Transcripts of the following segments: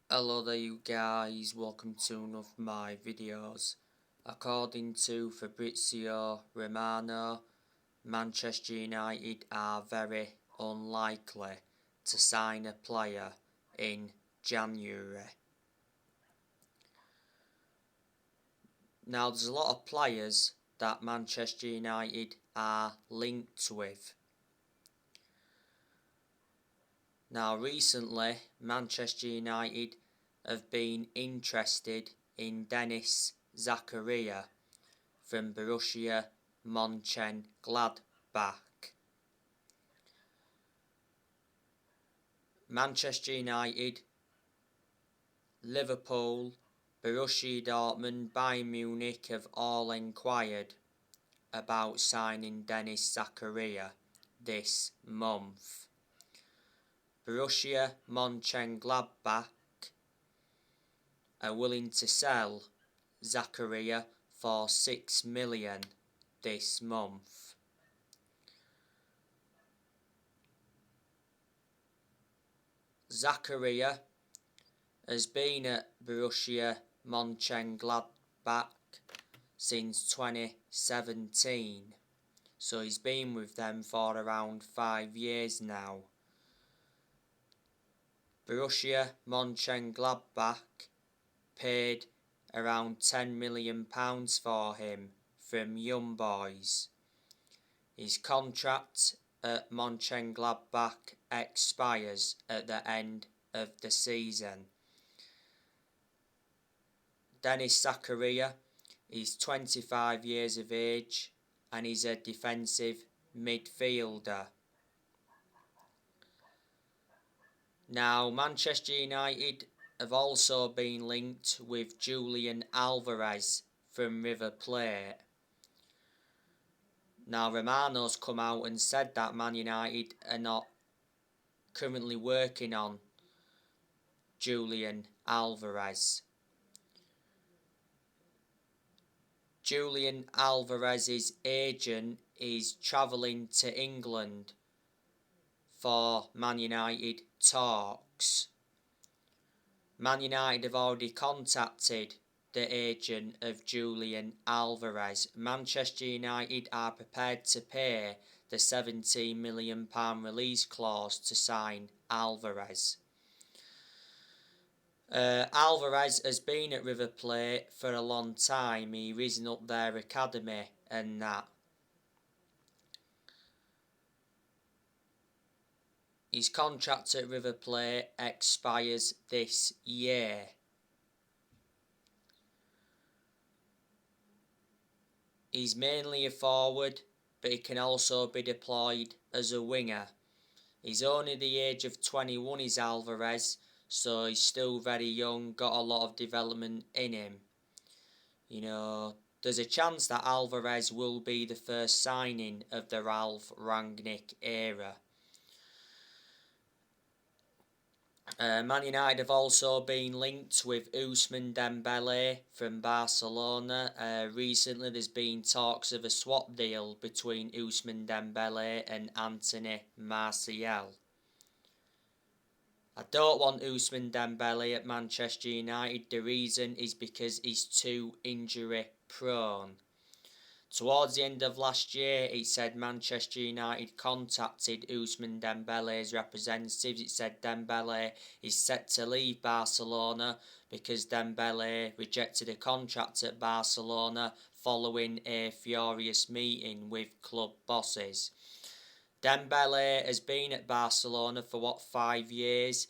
Hello there you guys, welcome to one of my videos. According to Fabrizo Romano, Manchester United are very unlikely to sign a player in January. Now there's a lot of players that Manchester United are linked with. Now recently Manchester United have been interested in Dennis Zakaria from Borussia Mönchengladbach. Manchester United, Liverpool, Borussia Dortmund, Bayern Munich have all inquired about signing Dennis Zakaria this month. Borussia Mönchengladbach are willing to sell Zakaria for $6 million this month. Zakaria has been at Borussia Mönchengladbach since 2017, so he's been with them for around 5 years now. Borussia Mönchengladbach paid around £10 million for him from Young Boys. His contract at Mönchengladbach expires at the end of the season. Dennis Zakaria is 25 years of age and is a defensive midfielder. Now, Manchester United have also been linked with Julian Alvarez from River Plate. Now, Romano's come out and said that Man United are not currently working on Julian Alvarez. Julian Alvarez's agent is travelling to England for Man United talks. Man United have already contacted the agent of Julian Alvarez. Manchester United are prepared to pay the £17 million release clause to sign Alvarez. Alvarez has been at River Plate for a long time. He risen up their academy and that. His contract at River Plate expires this year. He's mainly a forward, but he can also be deployed as a winger. He's only the age of 21 is Alvarez, so he's still very young, got a lot of development in him. You know, there's a chance that Alvarez will be the first signing of the Ralf Rangnick era. Man United have also been linked with Ousmane Dembele from Barcelona. Recently there's been talks of a swap deal between Ousmane Dembele and Anthony Martial. I don't want Ousmane Dembele at Manchester United. The reason is because he's too injury prone. Towards the end of last year, it said Manchester United contacted Ousmane Dembele's representatives. It said Dembele is set to leave Barcelona because Dembele rejected a contract at Barcelona following a furious meeting with club bosses. Dembele has been at Barcelona for 5 years?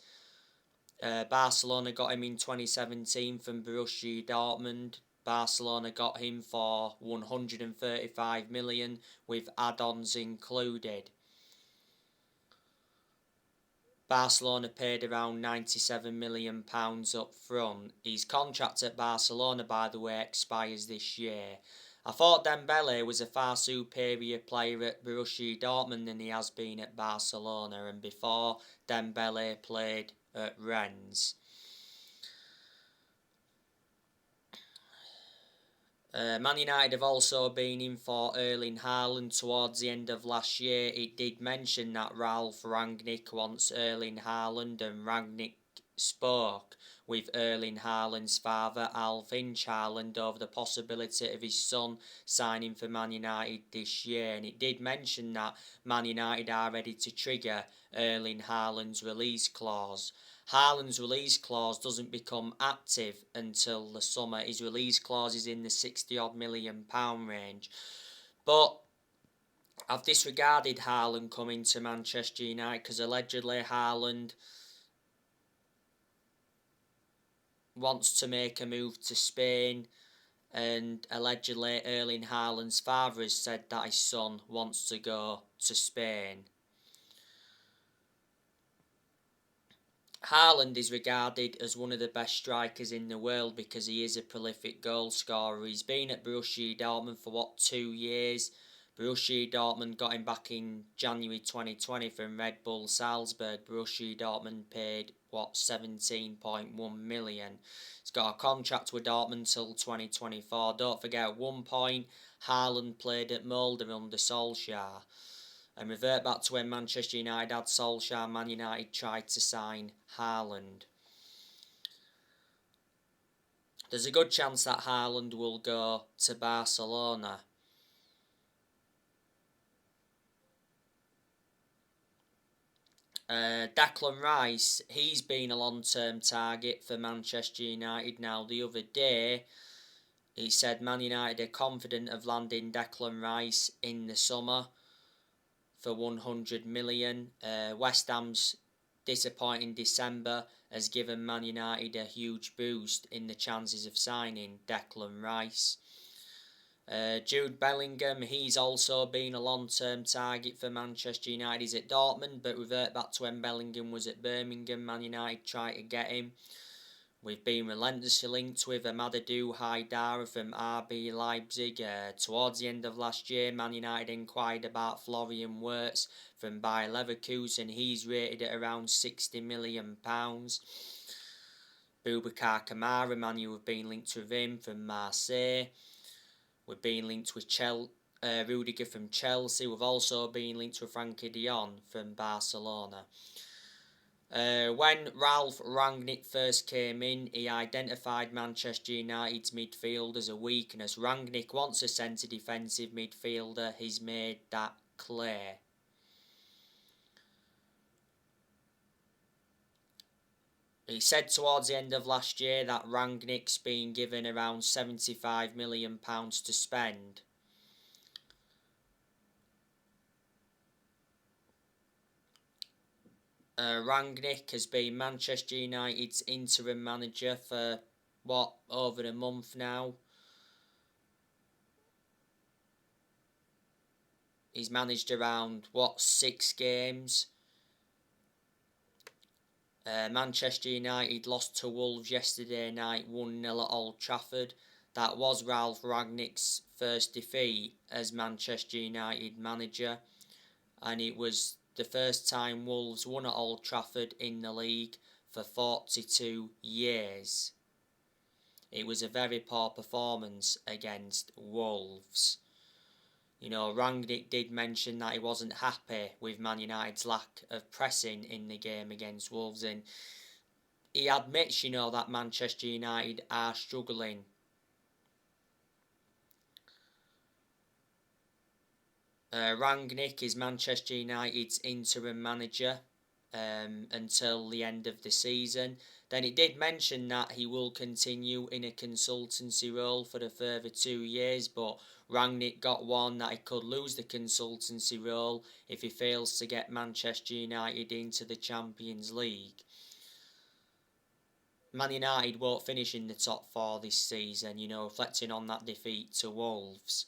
Barcelona got him in 2017 from Borussia Dortmund. Barcelona got him for 135 million with add-ons included. Barcelona paid around £97 million up front. His contract at Barcelona, by the way, expires this year. I thought Dembele was a far superior player at Borussia Dortmund than he has been at Barcelona, and before Dembele played at Rennes. Man United have also been in for Erling Haaland towards the end of last year. It did mention that Ralf Rangnick wants Erling Haaland, and Rangnick spoke with Erling Haaland's father, Alf-Inge Haaland, over the possibility of his son signing for Man United this year, and it did mention that Man United are ready to trigger Erling Haaland's release clause. Haaland's release clause doesn't become active until the summer. His release clause is in the £60-odd million range. But I've disregarded Haaland coming to Manchester United because allegedly Haaland wants to make a move to Spain, and allegedly Erling Haaland's father has said that his son wants to go to Spain. Haaland is regarded as one of the best strikers in the world because he is a prolific goal scorer. He's been at Borussia Dortmund for 2 years. Borussia Dortmund got him back in January 2020 from Red Bull Salzburg. Borussia Dortmund paid 17.1 million. He's got a contract with Dortmund till 2024. Don't forget, at one point Haaland played at Molde under Solskjaer. And revert back to when Manchester United had Solskjaer, Man United tried to sign Haaland. There's a good chance that Haaland will go to Barcelona. Declan Rice, he's been a long-term target for Manchester United now. The other day, he said Man United are confident of landing Declan Rice in the summer for 100 million. West Ham's disappointing December has given Man United a huge boost in the chances of signing Declan Rice. Jude Bellingham, he's also been a long-term target for Manchester United. He's at Dortmund, but revert back to when Bellingham was at Birmingham. Man United tried to get him. We've been relentlessly linked with Amadou Haidara from RB Leipzig. Towards the end of last year, Man United inquired about Florian Wirtz from Bayer Leverkusen. He's rated at around £60 million. Boubacar Kamara, Man U have been linked with him from Marseille. We've been linked with Rudiger from Chelsea. We've also been linked with Frankie de Jong from Barcelona. When Ralf Rangnick first came in, he identified Manchester United's midfield as a weakness. Rangnick wants a centre defensive midfielder. He's made that clear. He said towards the end of last year that Rangnick's been given around £75 million to spend. Rangnick has been Manchester United's interim manager for, over a month now. He's managed around, 6 games. Manchester United lost to Wolves yesterday night, 1-0 at Old Trafford. That was Ralf Rangnick's first defeat as Manchester United manager, and it was the first time Wolves won at Old Trafford in the league for 42 years. It was a very poor performance against Wolves. You know, Rangnick did mention that he wasn't happy with Man United's lack of pressing in the game against Wolves, and he admits, that Manchester United are struggling. Rangnick is Manchester United's interim manager until the end of the season. Then he did mention that he will continue in a consultancy role for a further 2 years, but Rangnick got warned that he could lose the consultancy role if he fails to get Manchester United into the Champions League. Man United won't finish in the top 4 this season, reflecting on that defeat to Wolves.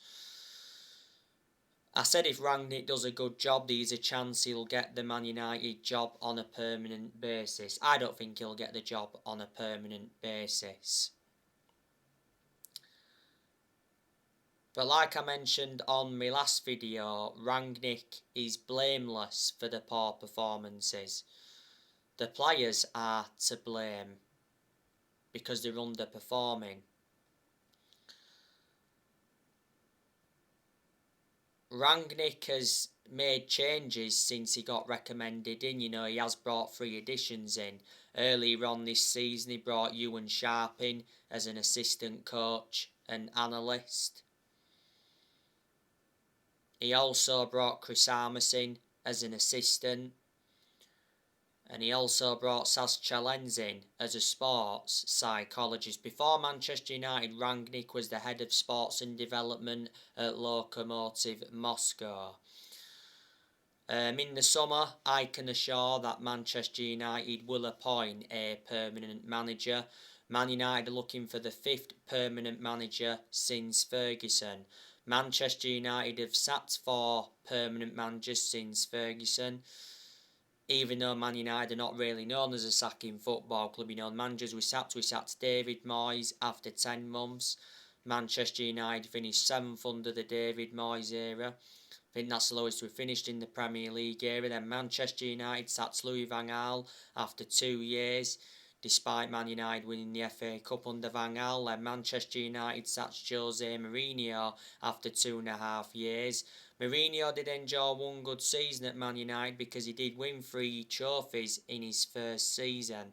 I said if Rangnick does a good job, there's a chance he'll get the Man United job on a permanent basis. I don't think he'll get the job on a permanent basis. But like I mentioned on my last video, Rangnick is blameless for the poor performances. The players are to blame because they're underperforming. Rangnick has made changes since he got recommended in. He has brought 3 additions in. Earlier on this season, he brought Ewan Sharp in as an assistant coach and analyst. He also brought Chris Armas in as an assistant. And he also brought Saz Chalens in as a sports psychologist. Before Manchester United, Rangnick was the head of sports and development at Lokomotiv Moscow. In the summer, I can assure that Manchester United will appoint a permanent manager. Man United are looking for the 5th permanent manager since Ferguson. Manchester United have sacked 4 permanent managers since Ferguson. Even though Man United are not really known as a sacking football club, the managers we sacked David Moyes after 10 months. Manchester United finished 7th under the David Moyes era. I think that's the lowest we've finished in the Premier League era. Then Manchester United sacked Louis van Gaal after 2 years, despite Man United winning the FA Cup under Van Gaal. Then Manchester United sacked Jose Mourinho after 2.5 years. Mourinho did enjoy one good season at Man United because he did win 3 trophies in his first season.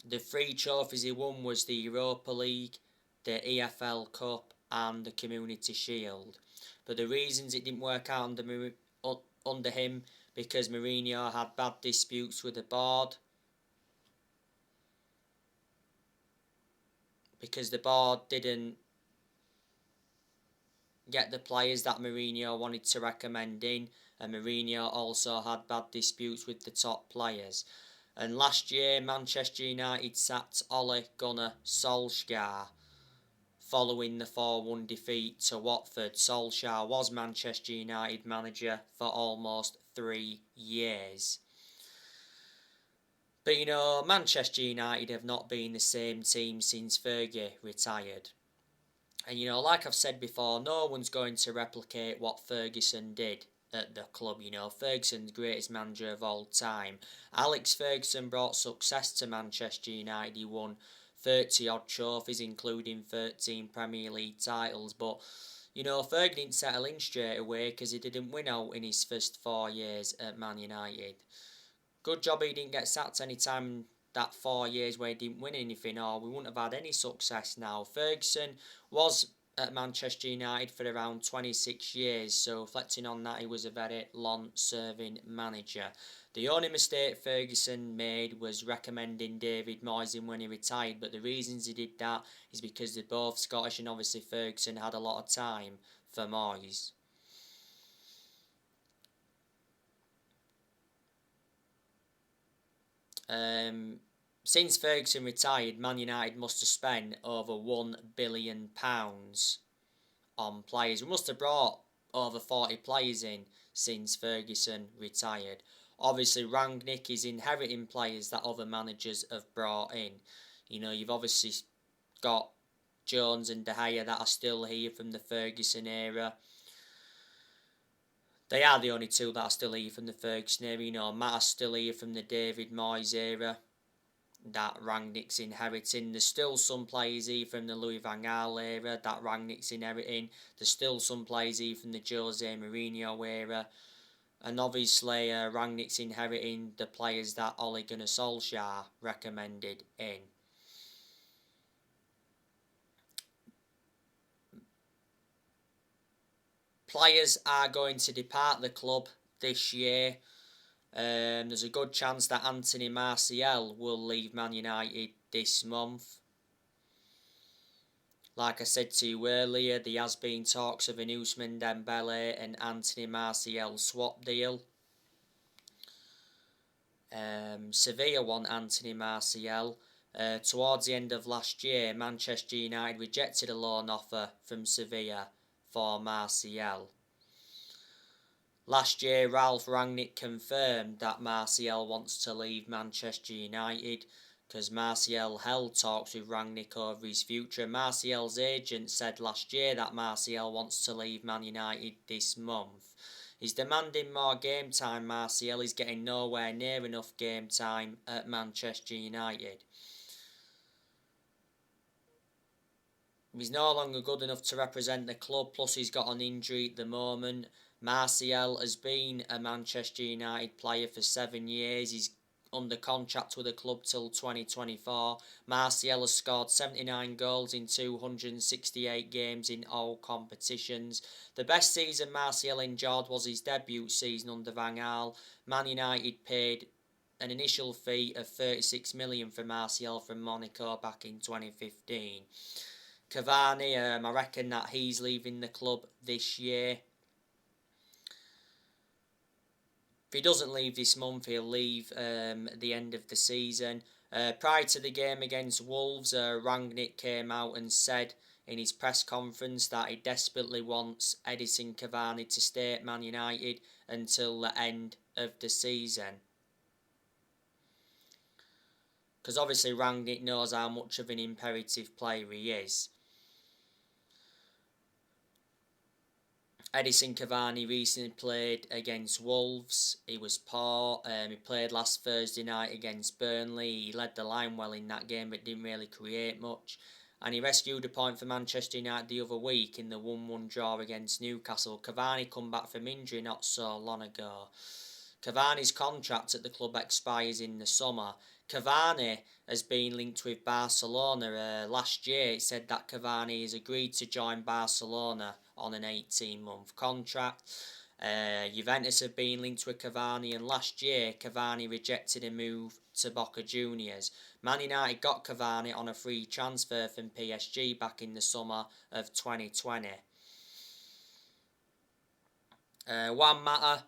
The 3 trophies he won was the Europa League, the EFL Cup and the Community Shield. But the reasons it didn't work out under him because Mourinho had bad disputes with the board. Because the board didn't get the players that Mourinho wanted to recommend in, and Mourinho also had bad disputes with the top players. And last year, Manchester United sacked Ole Gunnar Solskjaer following the 4-1 defeat to Watford. Solskjaer was Manchester United manager for almost 3 years. But Manchester United have not been the same team since Fergie retired. And like I've said before, no one's going to replicate what Ferguson did at the club. Ferguson's the greatest manager of all time. Alex Ferguson brought success to Manchester United. He won 30 odd trophies, including 13 Premier League titles. But Ferg didn't settle in straight away because he didn't win out in his first 4 years at Man United. Good job he didn't get sacked any time that 4 years where he didn't win anything, or we wouldn't have had any success now. Ferguson was at Manchester United for around 26 years, so reflecting on that, he was a very long-serving manager. The only mistake Ferguson made was recommending David Moyes in when he retired, but the reasons he did that is because they're both Scottish, and obviously Ferguson had a lot of time for Moyes. Since Ferguson retired, Man United must have spent over £1 billion on players. We must have brought over 40 players in since Ferguson retired. Obviously, Rangnick is inheriting players that other managers have brought in. You've obviously got Jones and De Gea that are still here from the Ferguson era. They are the only 2 that are still here from the Ferguson era. Mata's still here from the David Moyes era that Rangnick's inheriting. There's still some players here from the Louis van Gaal era that Rangnick's inheriting. There's still some players here from the Jose Mourinho era. And obviously Rangnick's inheriting the players that Ole Gunnar Solskjaer recommended in. Players are going to depart the club this year. There's a good chance that Anthony Martial will leave Man United this month. Like I said to you earlier, there has been talks of an Ousmane Dembele and Anthony Martial swap deal. Sevilla want Anthony Martial. Towards the end of last year, Manchester United rejected a loan offer from Sevilla for Martial. Last year, Ralph Rangnick confirmed that Martial wants to leave Manchester United because Martial held talks with Rangnick over his future. Martial's agent said last year that Martial wants to leave Man United this month. He's demanding more game time. Martial is getting nowhere near enough game time at Manchester United. He's no longer good enough to represent the club, plus he's got an injury at the moment. Martial has been a Manchester United player for 7 years. He's under contract with the club till 2024. Martial has scored 79 goals in 268 games in all competitions. The best season Martial enjoyed was his debut season under Van Gaal. Man United paid an initial fee of 36 million for Martial from Monaco back in 2015. Cavani, I reckon that he's leaving the club this year. If he doesn't leave this month, he'll leave at the end of the season. Prior to the game against Wolves, Rangnick came out and said in his press conference that he desperately wants Edinson Cavani to stay at Man United until the end of the season. Because obviously Rangnick knows how much of an imperative player he is. Edinson Cavani recently played against Wolves. He was poor. He played last Thursday night against Burnley. He led the line well in that game but didn't really create much. And he rescued a point for Manchester United the other week in the 1-1 draw against Newcastle. Cavani come back from injury not so long ago. Cavani's contract at the club expires in the summer. Cavani has been linked with Barcelona. Last year it said that Cavani has agreed to join Barcelona on an 18-month contract. Juventus have been linked with Cavani, and last year Cavani rejected a move to Boca Juniors. Man United got Cavani on a free transfer from PSG back in the summer of 2020. Juan Mata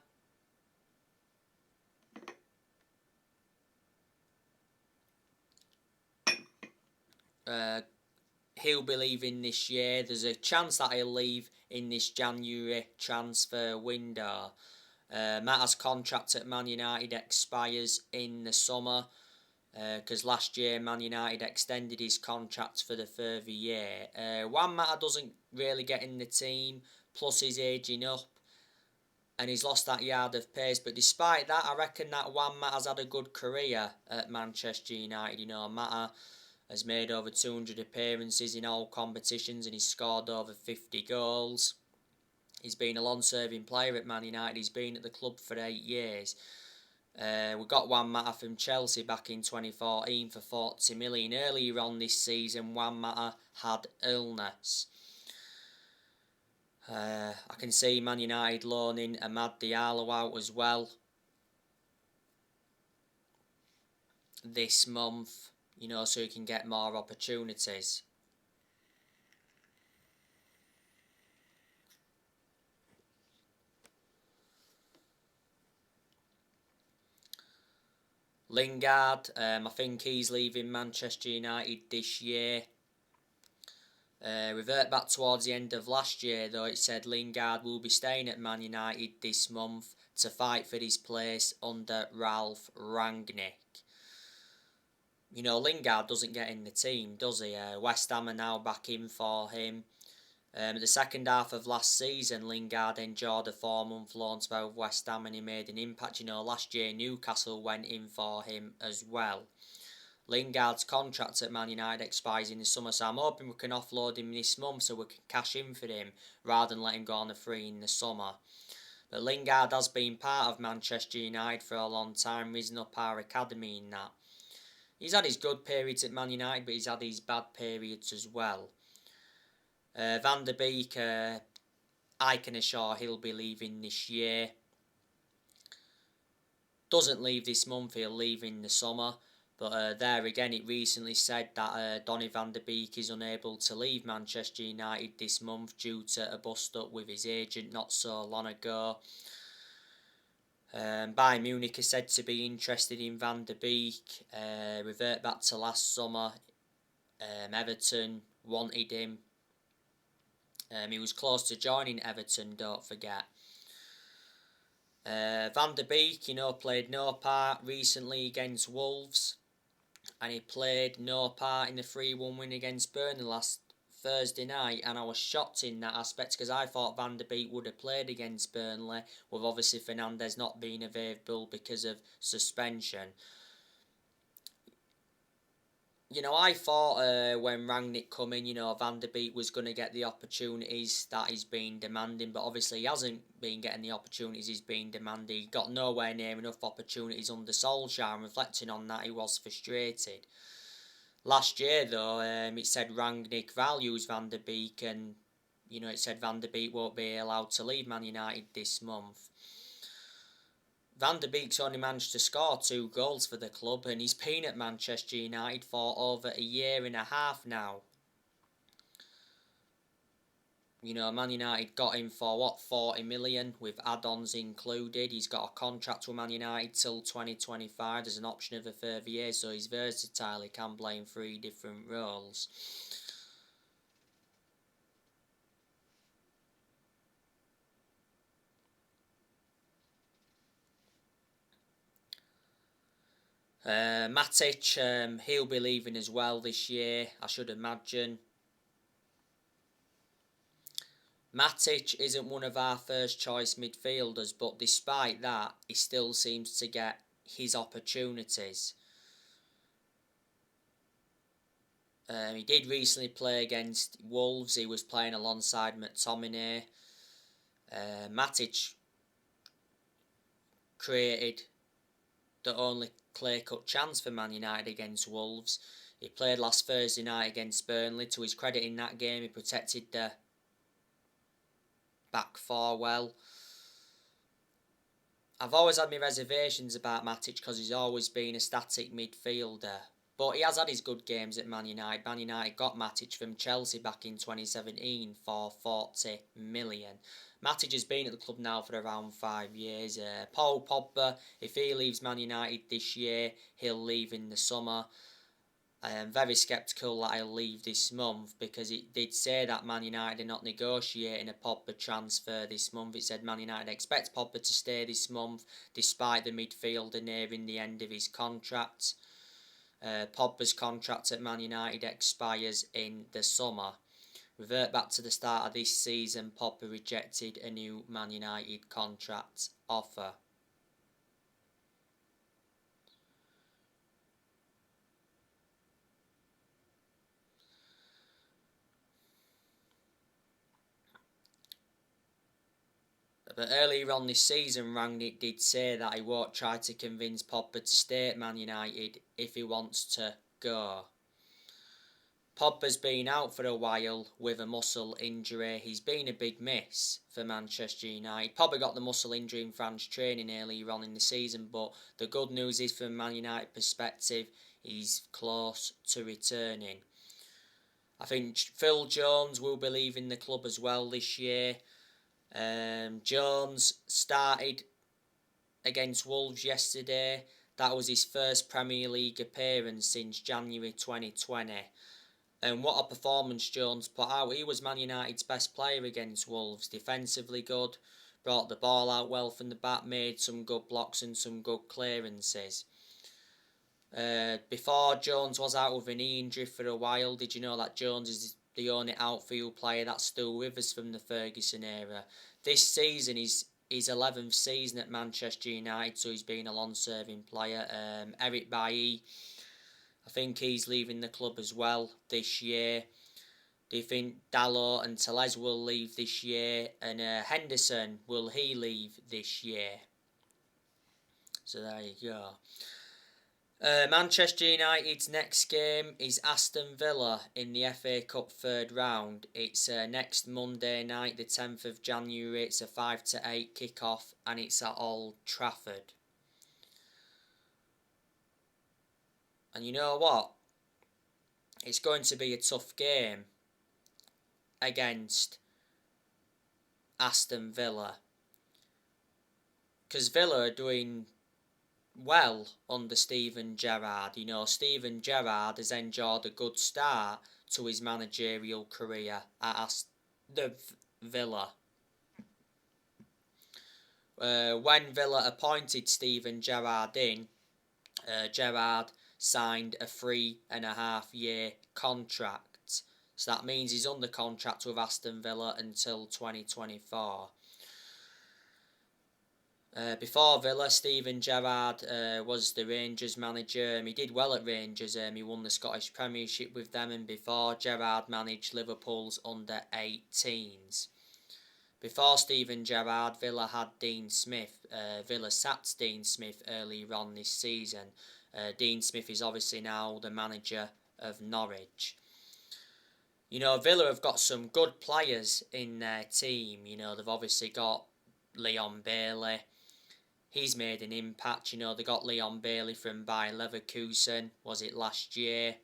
he'll be leaving this year. There's a chance that he'll leave in this January transfer window. Mata's contract at Man United expires in the summer because last year Man United extended his contract for the further year. Juan Mata doesn't really get in the team, plus he's ageing up and he's lost that yard of pace. But despite that, I reckon that Juan Mata's had a good career at Manchester United. You know, Mata has made over 200 appearances in all competitions and he's scored over 50 goals. He's been a long-serving player at Man United. He's been at the club for 8 years. We got Juan Mata from Chelsea back in 2014 for 40 million. Earlier on this season, Juan Mata had illness. I can see Man United loaning Amad Diallo out as well this month, you know, so he can get more opportunities. Lingard, I think he's leaving Manchester United this year. Revert back towards the end of last year, though, it said Lingard will be staying at Man United this month to fight for his place under Ralph Rangnick. You know, Lingard doesn't get in the team, does he? West Ham are now back in for him. The second half of last season, Lingard enjoyed a 4-month loan spell with West Ham and he made an impact. You know, last year Newcastle went in for him as well. Lingard's contract at Man United expires in the summer, so I'm hoping we can offload him this month so we can cash in for him rather than let him go on a free in the summer. But Lingard has been part of Manchester United for a long time, risen up our academy in that. He's had his good periods at Man United, but he's had his bad periods as well. Van der Beek, I can assure he'll be leaving this year. Doesn't leave this month, he'll leave in the summer. But there again, it recently said that Donny van der Beek is unable to leave Manchester United this month due to a bust-up with his agent not so long ago. Bayern Munich is said to be interested in Van der Beek. Revert back to last summer, Everton wanted him. He was close to joining Everton, don't forget. Van der Beek, you know, played no part recently against Wolves. And he played no part in the 3-1 win against Burnley last Thursday night. And I was shocked in that aspect because I thought Van der Beek would have played against Burnley, with obviously Fernandes not being available because of suspension. I thought when Rangnick come in, Van der Beek was going to get the opportunities that he's been demanding, but obviously he hasn't been getting the opportunities he's been demanding. He got nowhere near enough opportunities under Solskjaer, and reflecting on that, he was frustrated. Last year, though, it said Rangnick values Van der Beek, and, it said Van der Beek won't be allowed to leave Man United this month. Van der Beek's only managed to score 2 goals for the club, and he's been at Manchester United for over a year and a half now. Man United got him for 40 million with add-ons included. He's got a contract with Man United till 2025. There's an option of a further year, so he's versatile. He can play in 3 different roles. Matic, he'll be leaving as well this year, I should imagine. Matic isn't one of our first choice midfielders, but despite that, he still seems to get his opportunities. He did recently play against Wolves. He was playing alongside McTominay. Matic created the only clear-cut chance for Man United against Wolves. He played last Thursday night against Burnley. To his credit in that game, he protected the back 4 well. I've always had my reservations about Matic because he's always been a static midfielder. But he has had his good games at Man United. Man United got Matic from Chelsea back in 2017 for 40 million. Matic has been at the club now for around 5 years. Paul Pogba, if he leaves Man United this year, he'll leave in the summer. I am very sceptical that he'll leave this month because it did say that Man United are not negotiating a Pogba transfer this month. It said Man United expects Pogba to stay this month despite the midfielder nearing the end of his contract. Pogba's contract at Man United expires in the summer. Revert back to the start of this season, Pogba rejected a new Man United contract offer. But earlier on this season, Rangnick did say that he won't try to convince Pogba to stay at Man United if he wants to go. Pogba's been out for a while with a muscle injury. He's been a big miss for Manchester United. Pogba got the muscle injury in France training earlier on in the season, but the good news is from Man United perspective, he's close to returning. I think Phil Jones will be leaving the club as well this year. Jones started against Wolves yesterday. That was his first Premier League appearance since January 2020. And what a performance Jones put out. He was Man United's best player against Wolves. Defensively good, brought the ball out well from the back, made some good blocks and some good clearances. Before, Jones was out with a knee injury for a while. Did you know that Jones is the only outfield player that's still with us from the Ferguson era? This season is his 11th season at Manchester United, so he's been a long-serving player. Eric Bailly, I think he's leaving the club as well this year. Do you think Dalot and Tellez will leave this year? And Henderson, will he leave this year? So there you go. Manchester United's next game is Aston Villa in the FA Cup third round. It's next Monday night, the 10th of January. It's a 5 to 8 kick-off and it's at Old Trafford. And you know what? It's going to be a tough game against Aston Villa. Because Villa are doing well under Steven Gerrard. Steven Gerrard has enjoyed a good start to his managerial career at Aston Villa. When Villa appointed Steven Gerrard in, Gerrard signed a 3.5-year contract. So that means he's under contract with Aston Villa until 2024. Before Villa, Steven Gerrard was the Rangers manager. He did well at Rangers. He won the Scottish Premiership with them, and before Gerrard managed Liverpool's under-18s. Before Steven Gerrard, Villa had Dean Smith. Villa sacked Dean Smith earlier on this season. Dean Smith is obviously now the manager of Norwich. You know, Villa have got some good players in their team. You know, they've obviously got Leon Bailey. He's made an impact. You know, they got Leon Bailey from Bayer Leverkusen. Was it last year?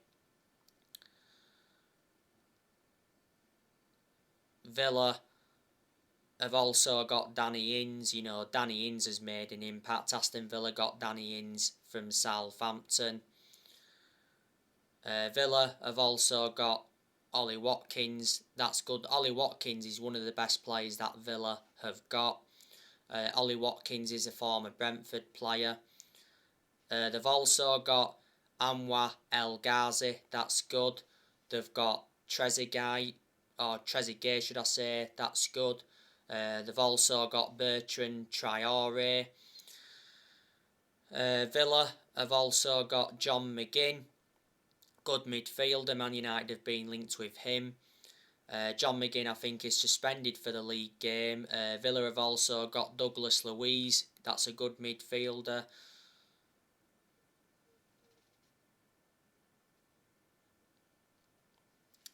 Villa have also got Danny Ings. You know, Danny Ings has made an impact. Aston Villa got Danny Ings from Southampton. Villa have also got Ollie Watkins. That's good. Ollie Watkins is one of the best players that Villa have got. Ollie Watkins is a former Brentford player. They've also got Anwar El Ghazi. That's good. They've got Trezeguet, should I say. That's good. They've also got Bertrand Traore. Villa have also got John McGinn. Good midfielder. Man United have been linked with him. John McGinn, I think, is suspended for the league game. Villa have also got Douglas Luiz. That's a good midfielder.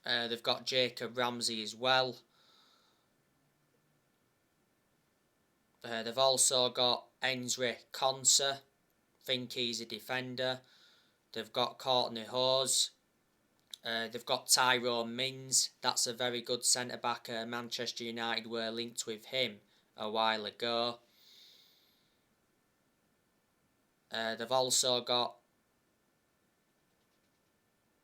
They've got Jacob Ramsey as well. They've also got Enzri Konsa. Think he's a defender. They've got Courtney Hose. They've got Tyrone Mings. That's a very good centre-back. Manchester United were linked with him a while ago. They've also got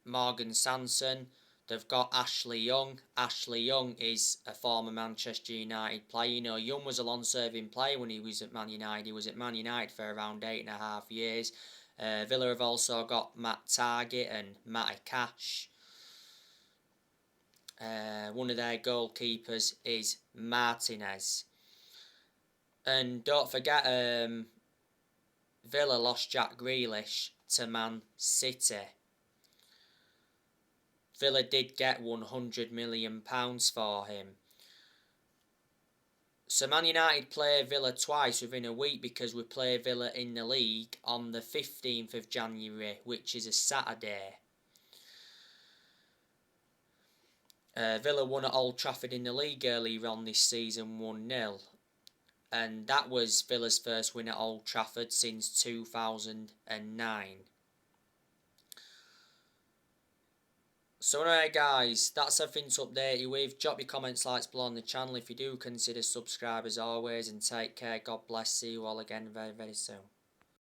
Morgan Sanson. They've got Ashley Young. Ashley Young is a former Manchester United player. You know, Young was a long-serving player when he was at Man United. He was at Man United for around 8.5 years. Villa have also got Matt Targett and Matty Cash. One of their goalkeepers is Martinez. And don't forget, Villa lost Jack Grealish to Man City. Villa did get £100 million for him. So Man United play Villa twice within a week, because we play Villa in the league on the 15th of January, which is a Saturday. Villa won at Old Trafford in the league earlier on this season, 1-0. And that was Villa's first win at Old Trafford since 2009. So anyway guys, that's everything to update you with. Drop your comments, likes below on the channel if you do. Consider subscribe as always, and take care. God bless. See you all again very, very soon.